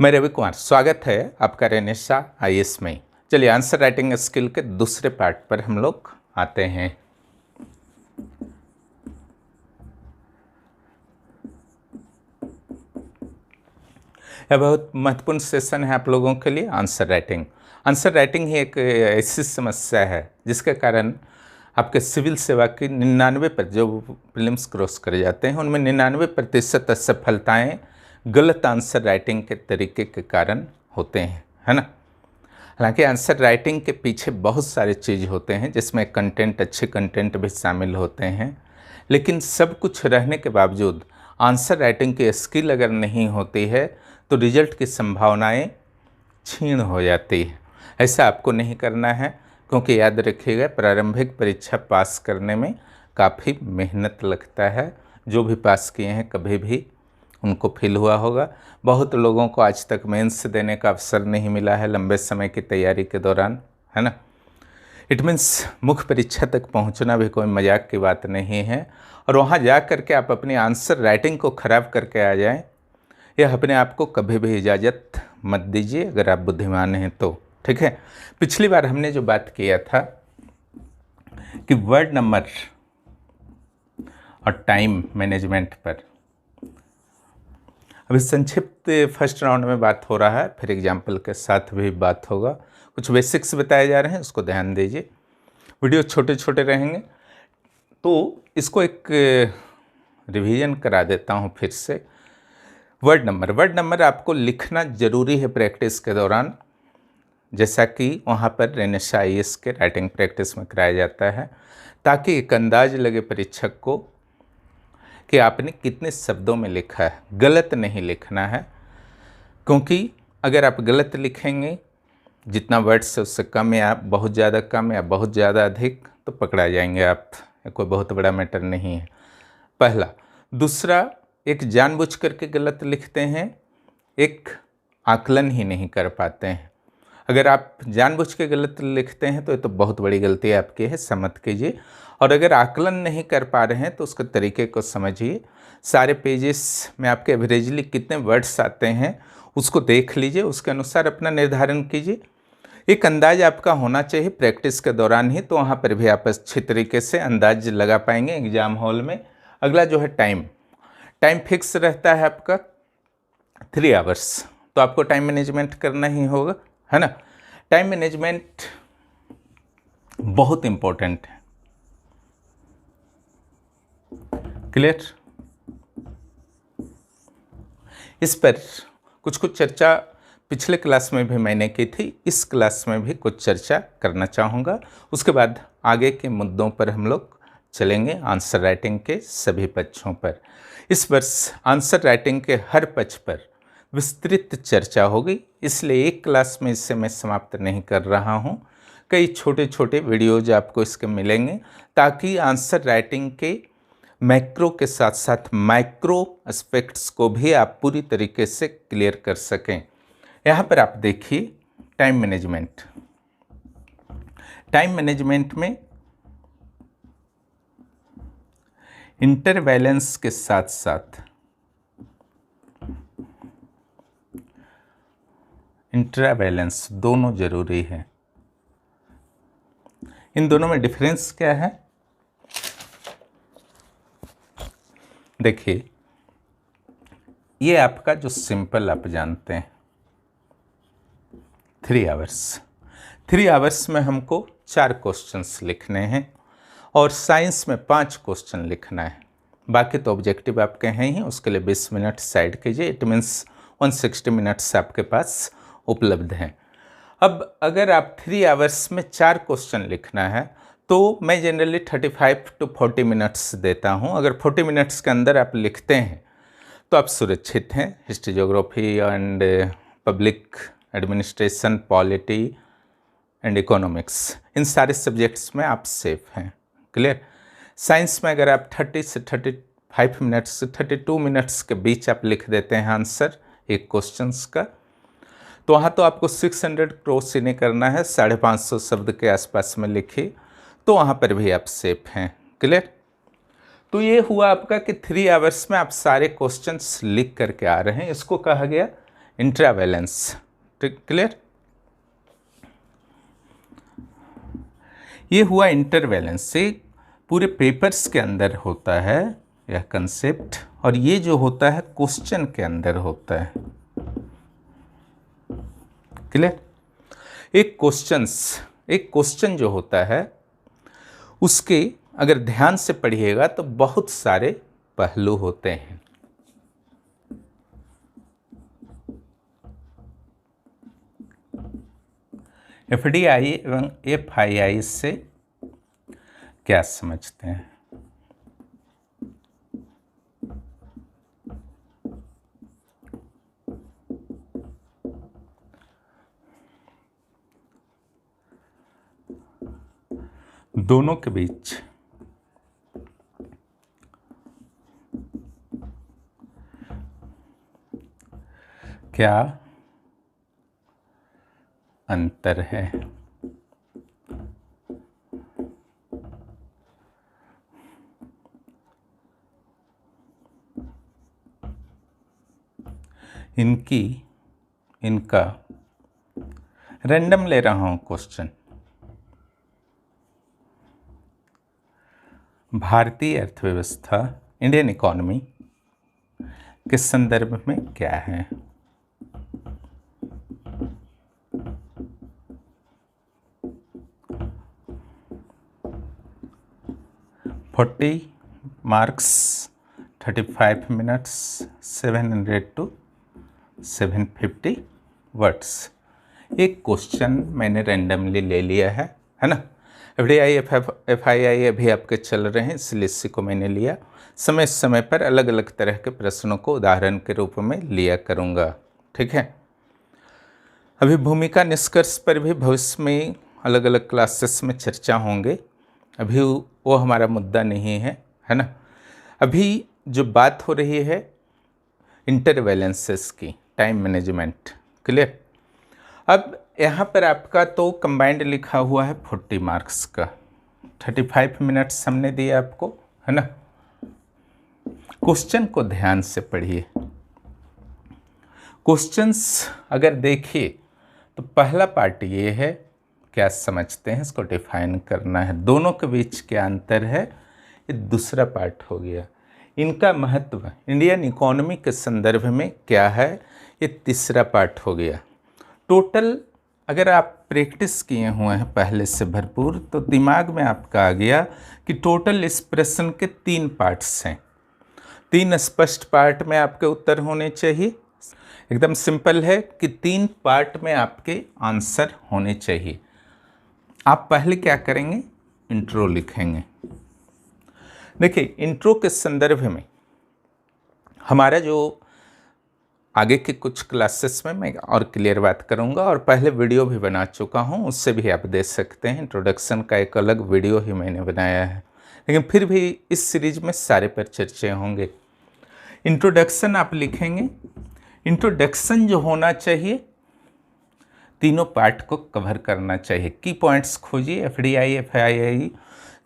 मैं रवि कुमार, स्वागत है आपका रेनेसा आईएएस में। चलिए आंसर राइटिंग स्किल के दूसरे पार्ट पर हम लोग आते हैं। यह बहुत महत्वपूर्ण सेशन है आप लोगों के लिए। आंसर राइटिंग ही एक ऐसी समस्या है जिसके कारण आपके सिविल सेवा की 99 पर जो प्रीलिम्स क्रॉस कर जाते हैं उनमें 99% असफलताएँ गलत आंसर राइटिंग के तरीके के कारण होते हैं, है ना। हालांकि आंसर राइटिंग के पीछे बहुत सारे चीज़ होते हैं जिसमें कंटेंट, अच्छे कंटेंट भी शामिल होते हैं, लेकिन सब कुछ रहने के बावजूद आंसर राइटिंग की स्किल अगर नहीं होती है तो रिजल्ट की संभावनाएं क्षीण हो जाती है। ऐसा आपको नहीं करना है, क्योंकि याद रखिएगा प्रारंभिक परीक्षा पास करने में काफ़ी मेहनत लगता है। जो भी पास किए हैं कभी भी उनको फील हुआ होगा। बहुत लोगों को आज तक मेंस देने का अवसर नहीं मिला है लंबे समय की तैयारी के दौरान, है ना। इट मीन्स मुख्य परीक्षा तक पहुंचना भी कोई मजाक की बात नहीं है, और वहां जा कर के आप अपनी आंसर राइटिंग को ख़राब करके आ जाएं, यह अपने आप को कभी भी इजाज़त मत दीजिए अगर आप बुद्धिमान हैं तो, ठीक है। पिछली बार हमने जो बात किया था कि वर्ड नंबर और टाइम मैनेजमेंट पर, अभी संक्षिप्त फर्स्ट राउंड में बात हो रहा है, फिर एग्जाम्पल के साथ भी बात होगा। कुछ बेसिक्स बताए जा रहे हैं, उसको ध्यान दीजिए। वीडियो छोटे छोटे रहेंगे तो इसको एक रिवीजन करा देता हूँ फिर से। वर्ड नंबर आपको लिखना ज़रूरी है प्रैक्टिस के दौरान, जैसा कि वहाँ पर रेनेसा आईएएस के राइटिंग प्रैक्टिस में कराया जाता है, ताकि एक अंदाज लगे परीक्षक को कि आपने कितने शब्दों में लिखा है। गलत नहीं लिखना है, क्योंकि अगर आप गलत लिखेंगे, जितना वर्ड्स है उससे कम या बहुत ज़्यादा कम या बहुत ज़्यादा अधिक, तो पकड़ा जाएंगे आप। कोई बहुत बड़ा मैटर नहीं है, पहला। दूसरा, एक जानबूझ करके गलत लिखते हैं, एक आकलन ही नहीं कर पाते हैं। अगर आप जानबूझ के गलत लिखते हैं तो ये तो बहुत बड़ी गलती आपकी है, समझ कीजिए। और अगर आकलन नहीं कर पा रहे हैं तो उसके तरीके को समझिए। सारे पेजेस में आपके एवरेजली कितने वर्ड्स आते हैं उसको देख लीजिए, उसके अनुसार अपना निर्धारण कीजिए। एक अंदाज आपका होना चाहिए प्रैक्टिस के दौरान ही, तो वहाँ पर भी आप अच्छी तरीके से अंदाज लगा पाएंगे एग्जाम हॉल में। अगला जो है टाइम फिक्स रहता है आपका 3 आवर्स, तो आपको टाइम मैनेजमेंट करना ही होगा, है ना। टाइम मैनेजमेंट बहुत इंपॉर्टेंट है, क्लियर। इस पर कुछ चर्चा पिछले क्लास में भी मैंने की थी, इस क्लास में भी कुछ चर्चा करना चाहूँगा। उसके बाद आगे के मुद्दों पर हम लोग चलेंगे, आंसर राइटिंग के सभी पक्षों पर। इस वर्ष आंसर राइटिंग के हर पक्ष पर विस्तृत चर्चा होगी, इसलिए एक क्लास में इसे मैं समाप्त नहीं कर रहा हूँ। कई छोटे छोटे वीडियोज आपको इसके मिलेंगे, ताकि आंसर राइटिंग के मैक्रो के साथ साथ माइक्रो एस्पेक्ट्स को भी आप पूरी तरीके से क्लियर कर सकें। यहाँ पर आप देखिए टाइम मैनेजमेंट में इंटरवैलेंस के साथ साथ इंट्रावैलेंस दोनों जरूरी है। इन दोनों में डिफरेंस क्या है, देखिए। ये आपका जो सिंपल आप जानते हैं 3 आवर्स में हमको 4 क्वेश्चंस लिखने हैं, और साइंस में 5 क्वेश्चन लिखना है। बाकी तो ऑब्जेक्टिव आपके हैं ही, उसके लिए 20 मिनट साइड कीजिए। इट मीन्स 160 मिनट्स आपके पास उपलब्ध हैं। अब अगर आप 3 आवर्स में 4 क्वेश्चन लिखना है तो मैं जनरली 35 to 40 मिनट्स देता हूं। अगर 40 मिनट्स के अंदर आप लिखते हैं तो आप सुरक्षित हैं। History, geography and public administration, polity and economics, इन सारे सब्जेक्ट्स में आप सेफ हैं, क्लियर। साइंस में अगर आप 30 से 35 मिनट्स से 32 मिनट्स के बीच आप लिख देते हैं आंसर एक क्वेश्चंस का, तो वहाँ तो आपको 600 क्रॉस ही नहीं करना है, 550 शब्द के आसपास में लिखिए, तो वहाँ पर भी आप सेफ हैं, क्लियर। तो ये हुआ आपका कि 3 आवर्स में आप सारे क्वेश्चंस लिख करके आ रहे हैं। इसको कहा गया इंट्रावैलेंस। ठीक, क्लियर। ये हुआ इंटरवैलेंस। से पूरे पेपर्स के अंदर होता है यह कंसेप्ट, और ये जो होता है क्वेश्चन के अंदर होता है। क्लियर। एक क्वेश्चन जो होता है उसके अगर ध्यान से पढ़िएगा तो बहुत सारे पहलू होते हैं। एफडीआई एवं एफआईआई से क्या समझते हैं? दोनों के बीच क्या अंतर है? इनका रैंडम ले रहा हूं क्वेश्चन। भारतीय अर्थव्यवस्था, इंडियन इकोनॉमी के संदर्भ में क्या है? $40 marks, 35 minutes, 700 to 750 वर्ड्स। एक क्वेश्चन मैंने रैंडमली ले लिया है ना। एफडीआई एफआईआई अभी आपके चल रहे हैं, इसलिए इसी को मैंने लिया। समय समय पर अलग अलग तरह के प्रश्नों को उदाहरण के रूप में लिया करूँगा। ठीक है। अभी भूमिका निष्कर्ष पर भी भविष्य में अलग अलग क्लासेस में चर्चा होंगे, अभी वो हमारा मुद्दा नहीं है ना। अभी जो बात हो रही है इंटरवैलेंसेस की, टाइम मैनेजमेंट। क्लियर। अब यहाँ पर आपका तो कंबाइंड लिखा हुआ है 40 मार्क्स का, 35 मिनट्स हमने दिए आपको, है ना। क्वेश्चन को ध्यान से पढ़िए। क्वेश्चंस अगर देखिए तो पहला पार्ट ये है, क्या समझते हैं, इसको डिफाइन करना है। दोनों के बीच क्या अंतर है, ये दूसरा पार्ट हो गया। इनका महत्व इंडियन इकोनॉमी के संदर्भ में क्या है, ये तीसरा पार्ट हो गया। टोटल अगर आप प्रैक्टिस किए हुए हैं पहले से भरपूर, तो दिमाग में आपका आ गया कि टोटल इस प्रश्न के 3 पार्ट्स हैं। 3 स्पष्ट पार्ट में आपके उत्तर होने चाहिए। एकदम सिंपल है कि 3 पार्ट में आपके आंसर होने चाहिए। आप पहले क्या करेंगे, इंट्रो लिखेंगे। देखिए, इंट्रो के संदर्भ में हमारा जो आगे के कुछ क्लासेस में मैं और क्लियर बात करूंगा, और पहले वीडियो भी बना चुका हूं, उससे भी आप देख सकते हैं। इंट्रोडक्शन का एक अलग वीडियो ही मैंने बनाया है, लेकिन फिर भी इस सीरीज में सारे पर चर्चे होंगे। इंट्रोडक्शन आप लिखेंगे। इंट्रोडक्शन जो होना चाहिए, तीनों पार्ट को कवर करना चाहिए। की पॉइंट्स खोजिए। एफडीआई एफआईआई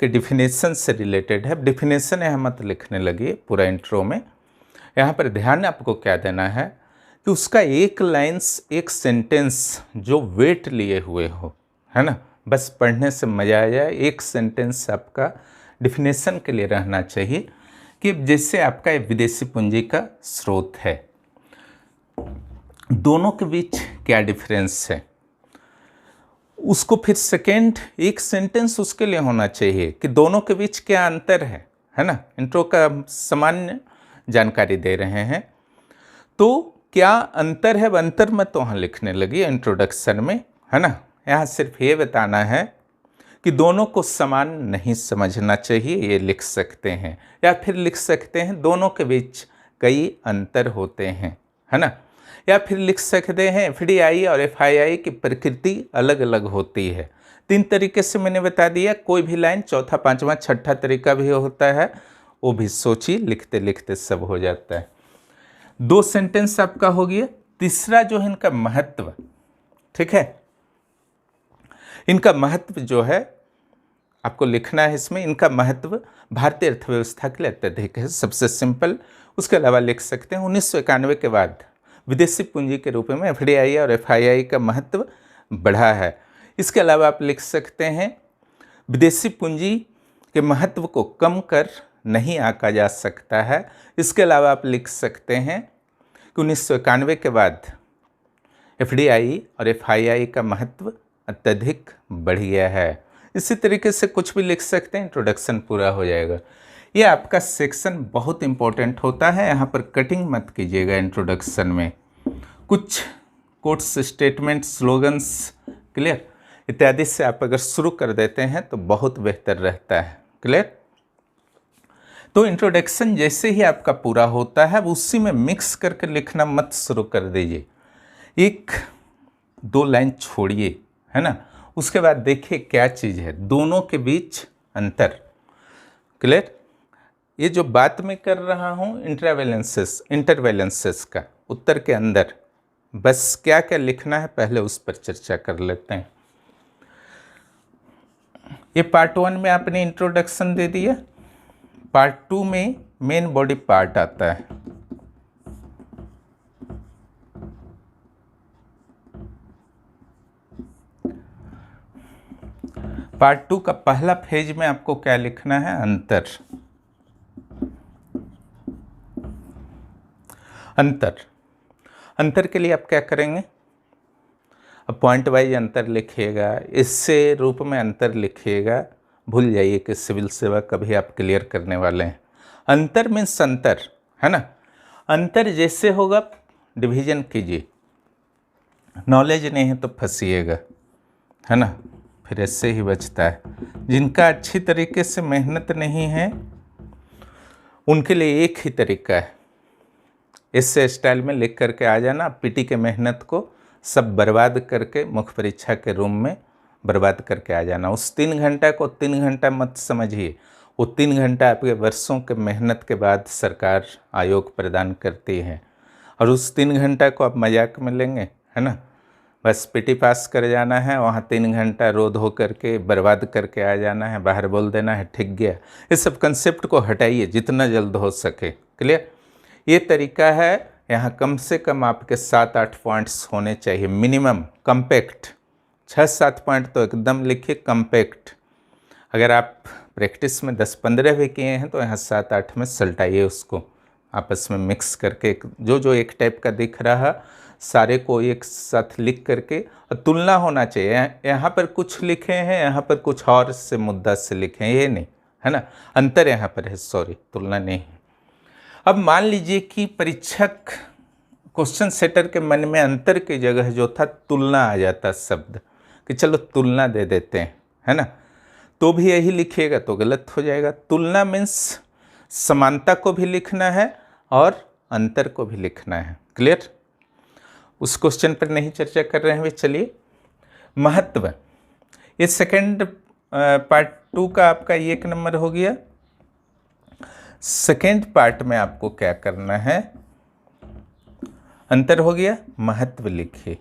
के डिफिनेशन से रिलेटेड है। डिफिनेशन यहाँ मत लिखने लगिए पूरा इंट्रो में। यहाँ पर ध्यान आपको क्या देना है कि उसका एक लाइन्स, एक सेंटेंस जो वेट लिए हुए हो, है ना। बस पढ़ने से मजा आ जाए। एक सेंटेंस आपका डिफिनेशन के लिए रहना चाहिए कि जैसे आपका विदेशी पूंजी का स्रोत है, दोनों के बीच क्या डिफरेंस है, उसको फिर सेकेंड एक सेंटेंस उसके लिए होना चाहिए कि दोनों के बीच क्या अंतर है ना। इंट्रो का सामान्य जानकारी दे रहे हैं, तो क्या अंतर है, अंतर मत वहाँ लिखने लगी इंट्रोडक्शन में, है ना। यहाँ सिर्फ ये बताना है कि दोनों को समान नहीं समझना चाहिए, ये लिख सकते हैं। या फिर लिख सकते हैं दोनों के बीच कई अंतर होते हैं, है ना। या फिर लिख सकते हैं एफडीआई और एफआईआई की प्रकृति अलग अलग होती है। 3 तरीके से मैंने बता दिया। कोई भी लाइन चौथा, पांचवा, छठा तरीका भी होता है, वो भी सोचिए, लिखते लिखते सब हो जाता है। 2 सेंटेंस आपका हो गया। तीसरा जो है इनका महत्व, ठीक है। इनका महत्व जो है आपको लिखना है इसमें। इनका महत्व भारतीय अर्थव्यवस्था के लिए अत्यधिक है, सबसे सिंपल। उसके अलावा लिख सकते हैं 1991 के बाद विदेशी पूंजी के रूप में एफडीआई और एफआईआई का महत्व बढ़ा है। इसके अलावा आप लिख सकते हैं विदेशी पूंजी के महत्व को कम कर नहीं आंका जा सकता है। इसके अलावा आप लिख सकते हैं कि 1991 के बाद एफडीआई और एफआईआई का महत्व अत्यधिक बढ़ गया है। इसी तरीके से कुछ भी लिख सकते हैं, इंट्रोडक्शन पूरा हो जाएगा। ये आपका सेक्शन बहुत इंपॉर्टेंट होता है, यहाँ पर कटिंग मत कीजिएगा। इंट्रोडक्शन में कुछ कोट्स, स्टेटमेंट, स्लोगन्स, क्लियर इत्यादि से आप अगर शुरू कर देते हैं तो बहुत बेहतर रहता है। क्लियर। तो इंट्रोडक्शन जैसे ही आपका पूरा होता है उसी में मिक्स करके लिखना मत शुरू कर दीजिए। एक दो लाइन छोड़िए, है ना, उसके बाद देखिए क्या चीज़ है, दोनों के बीच अंतर। क्लियर। ये जो बात मैं कर रहा हूँ इंटरवैलेंसेस का, उत्तर के अंदर बस क्या क्या लिखना है पहले उस पर चर्चा कर लेते हैं। ये पार्ट 1 में आपने इंट्रोडक्शन दे दिया, पार्ट 2 में मेन बॉडी पार्ट आता है। पार्ट 2 का पहला पेज में आपको क्या लिखना है, अंतर। अंतर के लिए आप क्या करेंगे, अब पॉइंट वाइज अंतर लिखिएगा, इससे रूप में अंतर लिखिएगा। भूल जाइए कि सिविल सेवा कभी आप क्लियर करने वाले हैं। अंतर मीन्स अंतर, है ना। अंतर जैसे होगा डिवीजन कीजिए, नॉलेज नहीं है तो फंसिएगा, है ना, फिर ऐसे ही बचता है। जिनका अच्छी तरीके से मेहनत नहीं है उनके लिए एक ही तरीका है, इससे स्टाइल में लिख करके आ जाना। पीटी के मेहनत को सब बर्बाद करके मुख्य परीक्षा के रूम में बर्बाद करके आ जाना। उस 3 घंटा को 3 घंटा मत समझिए, वो 3 घंटा आपके वर्षों के मेहनत के बाद सरकार आयोग प्रदान करती है, और उस 3 घंटा को आप मजाक में लेंगे, है ना। बस पीटी पास कर जाना है, वहाँ 3 घंटा रो धो करके बर्बाद करके आ जाना है, बाहर बोल देना है ठीक गया। इस सब कंसेप्ट को हटाइए जितना जल्द हो सके। क्लियर। ये तरीका है। यहाँ कम से कम आपके 7-8 पॉइंट्स होने चाहिए मिनिमम, कम्पैक्ट। 6-7 पॉइंट तो एकदम लिखिए कम्पैक्ट। अगर आप प्रैक्टिस में 10-15 भी किए हैं तो यहाँ 7-8 में सल्टाइए उसको, आपस में मिक्स करके जो एक टाइप का दिख रहा सारे को एक साथ लिख करके, और तुलना होना चाहिए। यहाँ पर कुछ लिखे हैं, यहाँ पर कुछ और से मुद्दा से लिखे हैं, ये नहीं, है ना। अंतर यहाँ पर है, सॉरी, तुलना नहीं। अब मान लीजिए कि परीक्षक क्वेश्चन सेटर के मन में अंतर की जगह जो था तुलना आ जाता शब्द, कि चलो तुलना दे देते हैं, है ना, तो भी यही लिखिएगा तो गलत हो जाएगा। तुलना मीन्स समानता को भी लिखना है और अंतर को भी लिखना है। क्लियर। उस क्वेश्चन पर नहीं चर्चा कर रहे हैं वे। चलिए, महत्व, ये सेकंड पार्ट 2 का आपका 1 नंबर हो गया। सेकेंड पार्ट में आपको क्या करना है, अंतर हो गया, महत्व लिखिए।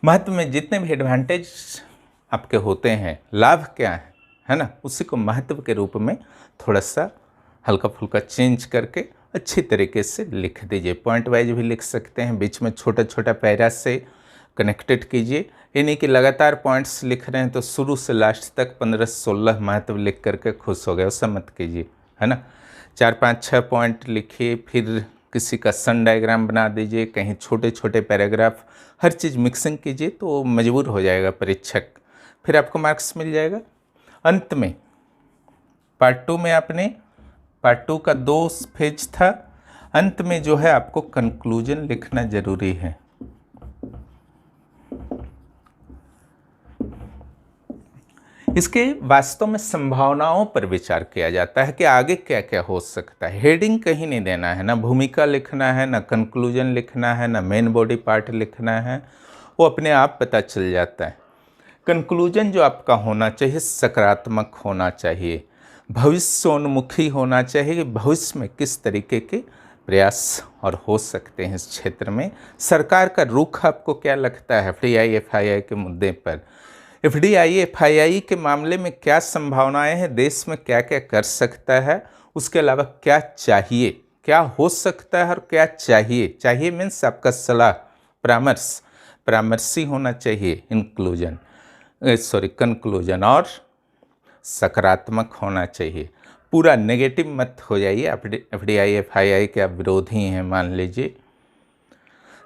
महत्व में जितने भी एडवांटेज आपके होते हैं, लाभ क्या है ना, उसी को महत्व के रूप में थोड़ा सा हल्का फुल्का चेंज करके अच्छी तरीके से लिख दीजिए। पॉइंट वाइज भी लिख सकते हैं, बीच में छोटा छोटा पैरा से कनेक्टेड कीजिए। ये नहीं कि लगातार पॉइंट्स लिख रहे हैं तो शुरू से लास्ट तक 15-16 महत्व लिख करके खुश हो गए, उससे मत कीजिए, है ना। 4-5-6 पॉइंट लिखिए, फिर किसी का सन डायग्राम बना दीजिए, कहीं छोटे छोटे पैराग्राफ, हर चीज़ मिक्सिंग कीजिए तो मजबूर हो जाएगा परीक्षक, फिर आपको मार्क्स मिल जाएगा। अंत में पार्ट 2 में आपने पार्ट 2 का 2 पेज था, अंत में जो है आपको कंक्लूजन लिखना जरूरी है। इसके वास्तव में संभावनाओं पर विचार किया जाता है कि आगे क्या क्या हो सकता है। हेडिंग कहीं नहीं देना है, ना भूमिका लिखना है, ना कंक्लूजन लिखना है, ना मेन बॉडी पार्ट लिखना है, वो अपने आप पता चल जाता है। कंक्लूजन जो आपका होना चाहिए सकारात्मक होना चाहिए, भविष्योन्मुखी होना चाहिए कि भविष्य में किस तरीके के प्रयास और हो सकते हैं इस क्षेत्र में। सरकार का रुख आपको क्या लगता है एफडीआई एफआईआई के मुद्दे पर, एफडीआई एफआईआई के मामले में क्या संभावनाएं हैं, देश में क्या क्या कर सकता है, उसके अलावा क्या चाहिए, क्या हो सकता है और क्या चाहिए। चाहिए मीन्स आपका सलाह, परामर्शी होना चाहिए, कंक्लूजन, और सकारात्मक होना चाहिए। पूरा नेगेटिव मत हो जाइए। एफडीआई एफआईआई के आप विरोधी हैं मान लीजिए,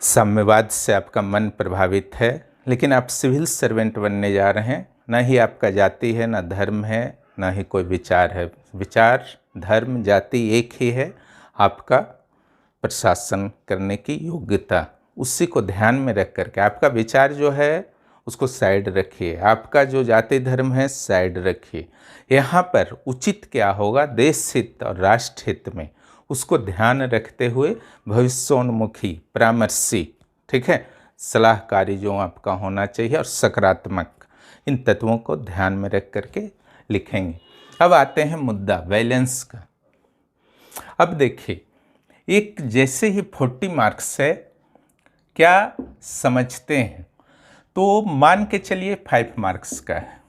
साम्यवाद से आपका मन प्रभावित है, लेकिन आप सिविल सर्वेंट बनने जा रहे हैं। ना ही आपका जाति है, ना धर्म है, ना ही कोई विचार है। विचार, धर्म, जाति एक ही है, आपका प्रशासन करने की योग्यता। उसी को ध्यान में रख करके आपका विचार जो है उसको साइड रखिए, आपका जो जाति धर्म है साइड रखिए। यहाँ पर उचित क्या होगा, देश हित और राष्ट्र हित में, उसको ध्यान रखते हुए भविष्योन्मुखी, परामर्शी, ठीक है, सलाहकारी जो आपका होना चाहिए, और सकारात्मक, इन तत्वों को ध्यान में रख करके लिखेंगे। अब आते हैं मुद्दा बैलेंस का। अब देखिए, एक जैसे ही 40 मार्क्स है, क्या समझते हैं, तो मान के चलिए 5 मार्क्स का है।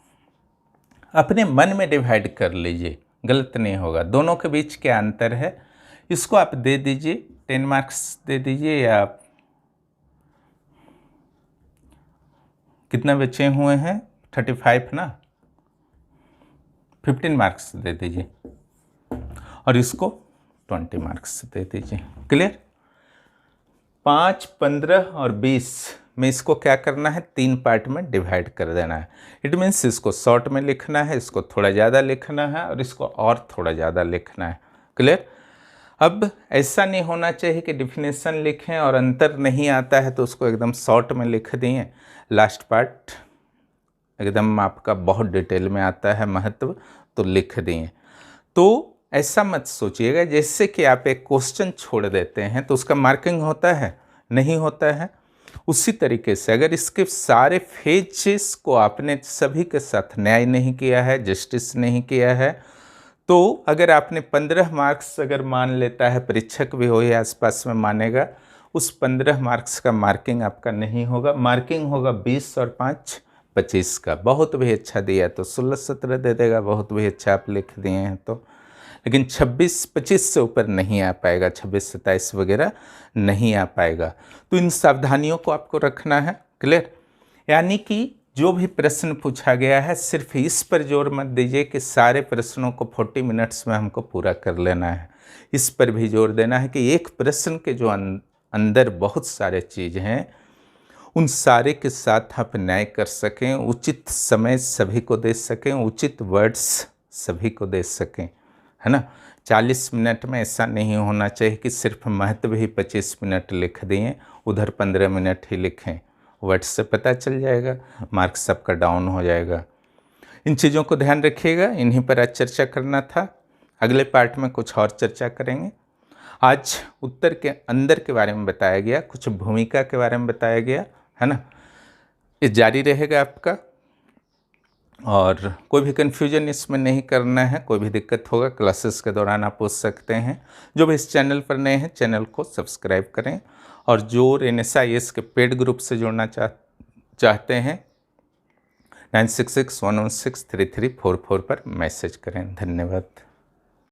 अपने मन में डिवाइड कर लीजिए, गलत नहीं होगा। दोनों के बीच क्या अंतर है, इसको आप दे दीजिए 10 मार्क्स दे दीजिए, या कितना बचे हुए हैं 35 ना, 15 मार्क्स दे दीजिए, और इसको 20 मार्क्स दे दीजिए। क्लियर। 5, 15 और 20 में इसको क्या करना है, 3 पार्ट में डिवाइड कर देना है। इट मीन्स इसको शॉर्ट में लिखना है, इसको थोड़ा ज़्यादा लिखना है, और इसको और थोड़ा ज़्यादा लिखना है। क्लियर। अब ऐसा नहीं होना चाहिए कि डिफिनेशन लिखें और अंतर नहीं आता है तो उसको एकदम शॉर्ट में लिख दिए, लास्ट पार्ट एकदम आपका बहुत डिटेल में आता है महत्व तो लिख दिए। तो ऐसा मत सोचिएगा जैसे कि आप एक क्वेश्चन छोड़ देते हैं तो उसका मार्किंग होता है, नहीं होता है। उसी तरीके से अगर इसके सारे फेजेस को आपने सभी के साथ न्याय नहीं किया है, जस्टिस नहीं किया है, तो अगर आपने 15 मार्क्स अगर मान लेता है, परीक्षक भी हो या आसपास में मानेगा, उस 15 मार्क्स का मार्किंग आपका नहीं होगा। मार्किंग होगा 20 और 5 25 का। बहुत भी अच्छा दिया तो 16-17 दे देगा, बहुत भी अच्छा आप लिख दिए हैं तो। लेकिन 26-25 से ऊपर नहीं आ पाएगा, 26-27 वगैरह नहीं आ पाएगा। तो इन सावधानियों को आपको रखना है। क्लियर। यानी कि जो भी प्रश्न पूछा गया है सिर्फ इस पर जोर मत दीजिए कि सारे प्रश्नों को 40 मिनट्स में हमको पूरा कर लेना है। इस पर भी जोर देना है कि एक प्रश्न के जो अंदर बहुत सारे चीज़ हैं, उन सारे के साथ आप न्याय कर सकें, उचित समय सभी को दे सकें, उचित वर्ड्स सभी को दे सकें, है ना। 40 मिनट में ऐसा नहीं होना चाहिए कि सिर्फ महत्व ही 25 मिनट लिख दिए, उधर 15 मिनट ही लिखें। वर्ड्स से पता चल जाएगा, मार्क्स आपका डाउन हो जाएगा। इन चीज़ों को ध्यान रखिएगा। इन्हीं पर आज चर्चा करना था। अगले पार्ट में कुछ और चर्चा करेंगे। आज उत्तर के अंदर के बारे में बताया गया, कुछ भूमिका के बारे में बताया गया, है ना। ये जारी रहेगा आपका, और कोई भी कन्फ्यूजन इसमें नहीं करना है। कोई भी दिक्कत होगा क्लासेस के दौरान आप पूछ सकते हैं। जो भी इस चैनल पर नए हैं, चैनल को सब्सक्राइब करें, और जो NSIS के पेड ग्रुप से जुड़ना चाहते हैं 9661163344 पर मैसेज करें। धन्यवाद।